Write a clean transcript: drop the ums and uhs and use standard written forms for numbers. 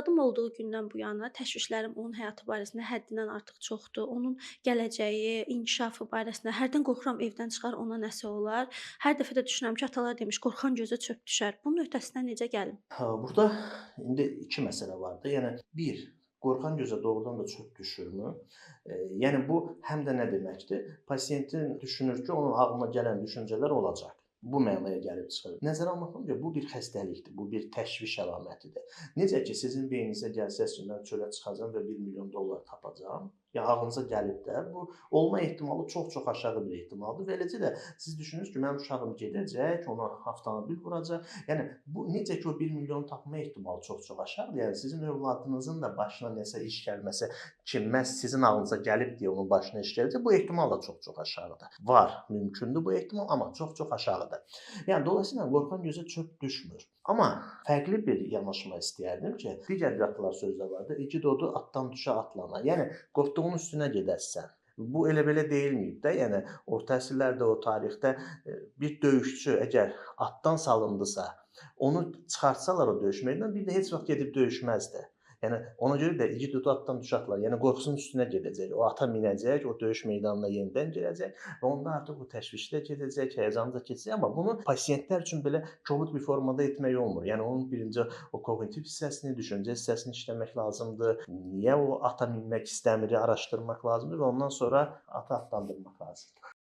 Övladım olduğu gündən bu yana təşvişlərim onun həyatı barəsində həddindən artıq çoxdur. Onun gələcəyi, inkişafı barəsində hərdən qorxuram evdən çıxar, ona nəsə olar. Hər dəfə də düşünürəm ki, atalar demiş, qorxan gözə çöp düşər. Bunun öhdəsindən necə gəlim? Burada indi 2 məsələ var da. Yəni bir, qorxan gözə doğrudan da çöp düşürmü? Yəni bu həm də nə deməkdir? Pasiyentin düşünür ki, onun ağlına gələn düşüncələr olacaq. Bu mənaya gəlib çıxır. Nəzərə almaq lazımdır ki, bu bir xəstəlikdir, bu bir təşviş əlamətidir. Necə ki, sizin beyninizə gəlsəz ki, mən çölə çıxacağam və $1 milyon tapacağam, ya ağlınıza gəlib də, bu olma ehtimalı çox-çox aşağı bir ehtimaldır və eləcə də siz düşünürsünüz ki, mənim uşağım gedəcək, ona avtomobil vuracaq. Yəni bu necə ki o 1 milyon tapma ehtimalı çox-çox aşağıdır. Yəni sizin övladınızın da başına nəsə iş gəlməsi ki, məhz sizin ağlınıza gəlib deyə onun başına iş gələcək, bu ehtimal da çox-çox aşağıdır. Var, mümkündür bu ehtimal, amma çox-çox aşağıdır. Yəni dolayısıyla qorxan gözə çöp düşmür. Amma fərqli bir yanaşma istəyərdim ki, digər bir atalar sözü də var da, igid odu atdan düşə atlana. Yəni qorxduğun üstünə gedəsən. Bu elə belə deyilməyib də. Yəni orta əsrlərdə, o tarixdə bir döyüşçü əgər atdan salındısa, onu çıxartsalar o döyüş meydanından, bir də heç vaxt gedib döyüşməzdi. Yəni ona görə də igid odu atdan düşə atlar. Yəni qorxusunun üstünə gedəcək. O ata minəcək, o döyüş meydanına yenidən girəcək və onda artıq o təşvişi də gedəcək, həyəcanı da keçəcək. Amma bunu pasientlər üçün belə kobud bir formada etmək olmur. Yəni onun birinci o koqnitiv hissəsini, düşüncə hissəsini işləmək lazımdır. Niyə o ata minmək istəmir, araşdırmaq lazımdır və ondan sonra ata atlandırmaq lazımdır.